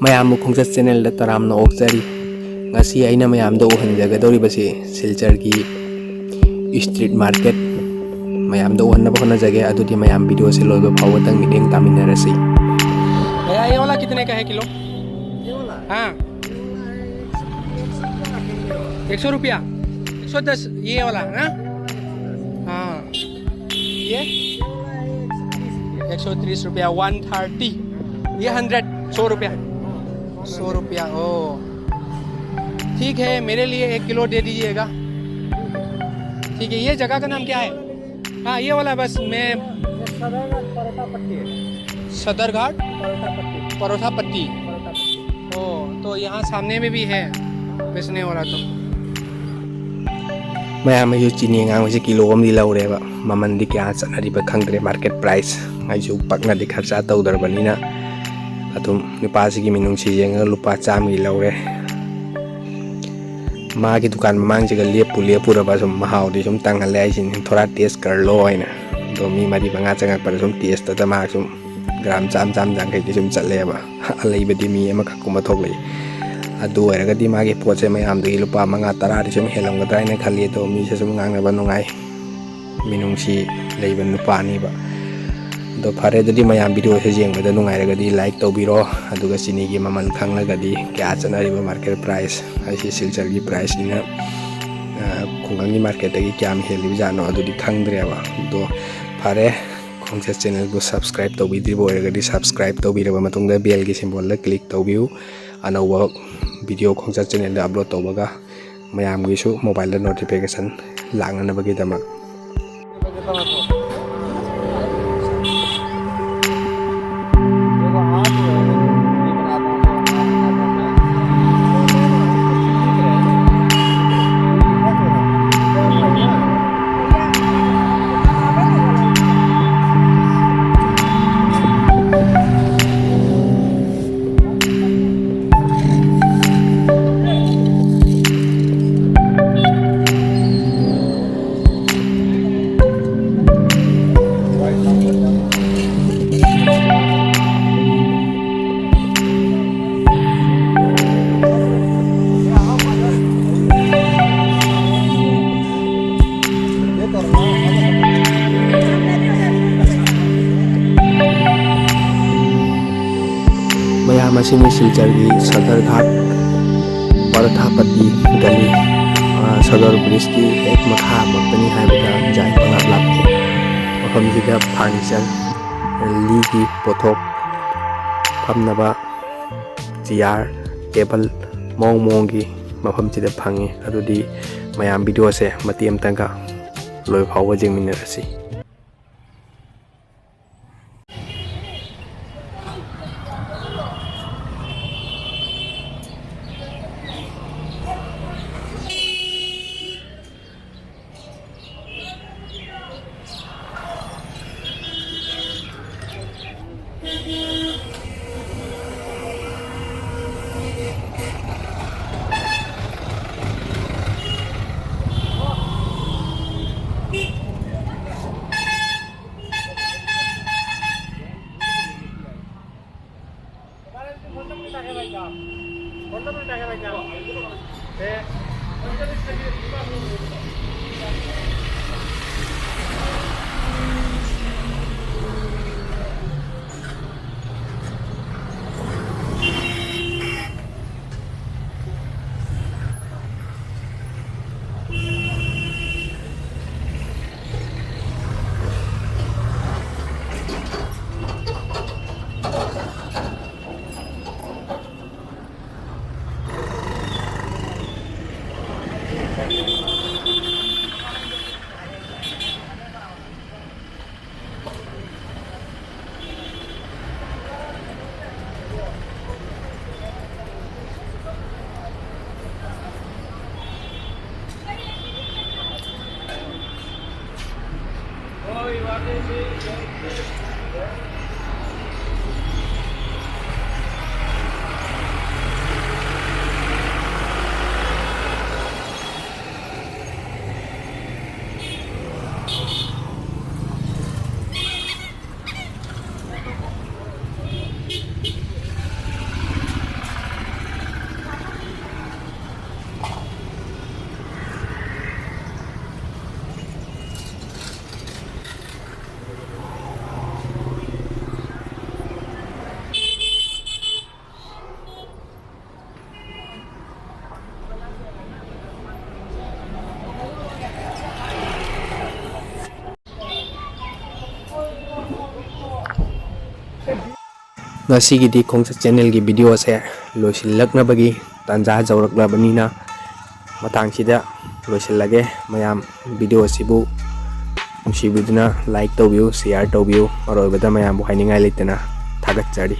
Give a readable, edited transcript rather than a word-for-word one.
ꯃꯌꯥꯝꯕꯨ ꯈꯣꯡꯆꯠ ꯆꯦꯅꯦꯜꯗ ꯇꯔꯥꯝꯅ ꯑꯣꯛꯆꯔꯤ꯫ ꯉꯁꯤ ꯑꯩꯅ ꯃꯌꯥꯝꯗ ꯎꯍꯟꯖꯒꯗꯧꯔꯤꯕꯁꯤ ꯁꯤꯜꯆꯔꯒꯤ ꯁ꯭ꯇ꯭रीट मार्केट मयामदा उहन्नबा होनाजगे अदुदि मयाम वीडियो से लोइबा फावतंग मिटेंग तामिनरसी। भैया ये वाला कितने का है किलो? ये वाला? हाँ 100 रुपया 110 ये वाला है ना? हाँ ये 130 रुपया 130 ये 100 रुपया 100 रुपया। ओ ठीक है मेरे लिए 1 किलो दे दीजिएगा। ठीक है ये जगह का नाम क्या है? हाँ ये वाला बस मैं सदर घाट परोठा पट्टी। ओ तो यहाँ सामने में भी है बेचने वाला। तो मैं चीनी आगे किलो लौरेब ममन क्या चलरीब खंग्रे मार्केट प्राइस पकना खर्चा तौदरबनीना नुपासी मिनुंग लुपा चामी लौरे। मागी दुकान ममांग लेपुरब सूम महाउदी सूम तंगहले थोड़ा टेस्ट कर लो है तो मी मरी मंगा चंगपर सूम टेस्ट मा सूम ग्राम चाम जांखई सूम चलेब अलैबदी मी अमखकुम थोलई अदुरगदी मागी पोचे मयामदगी लुपा मंगा तरादी सूम हेलमगद्रा खली तो मीसे सूम गांगनब नुंगाई मिनुंगसी लेब नुपानीब। तो फरे ददी मयाम वीडियो से जेंगबदा नुंगाइरगदी लाइक तौबिरो अदुगा चीनी की ममल खंगलगदी क्या चनरीब मार्केट प्राइस ऐसी सिलचर की प्राइस निना खुंगंगी मार्केट की क्या हेलिब जानो अदुदी खंगद्रेबा। तो फरे खोंगचत चैनल को सब्सक्राइब तौबिद्रिबो ओइरगदी सब्सक्राइब तौबिरबा मतुंगदा बेल की सिंबल क्लिक तौबिउ अनौबा वीडियो खोंगचत चैनल अपलोड तौबगा मयामगीसु मोबाइल नोटिफिकेशन लांगनबगीदमक। सिलचर की सदर घाट परोठा पट्टी गली सदर ब्रिज की एक मखा मक्तनी है जाय पंगाप लापे मफमजिदा फर्नीचर ली की पोथोक फमनबा चेयर टेबल मोंग मोंग की मफमजिदा फंगे अदुदी मयाम वीडियो से मतेम तंगा लोय फाव जेंगमिनरसी। ꯉꯁꯤꯒꯤꯗꯤ ꯈꯣꯡꯆꯠ ꯆꯦꯅꯦꯜꯒꯤ ꯚꯤꯗꯤꯑꯣꯁꯦ ꯂꯣꯏꯁꯤꯜꯂꯛꯅꯕꯒꯤ ꯇꯥꯟꯖꯥ ꯌꯧꯔꯛꯂꯕꯅꯤꯅ ꯃꯇꯥꯡꯁꯤꯗ ꯂꯣꯏꯁꯤꯜꯂꯒꯦ. ꯃꯌꯥꯝ ꯚꯤꯗꯤꯑꯣ ꯑꯁꯤꯕꯨ ꯅꯨꯡꯁꯤꯕꯤꯗꯨꯅ ꯂꯥꯏꯛ ꯇꯧꯕꯤꯌꯨ, ꯁꯤꯌꯥꯔ ꯇꯧꯕꯤꯌꯨ. ꯑꯔꯣꯏꯕꯗ ꯃꯌꯥꯝꯕꯨ ꯍꯥꯏꯅꯤꯡꯉꯥꯏ ꯂꯩꯇꯅ ꯊꯥꯒꯠꯆꯔꯤ.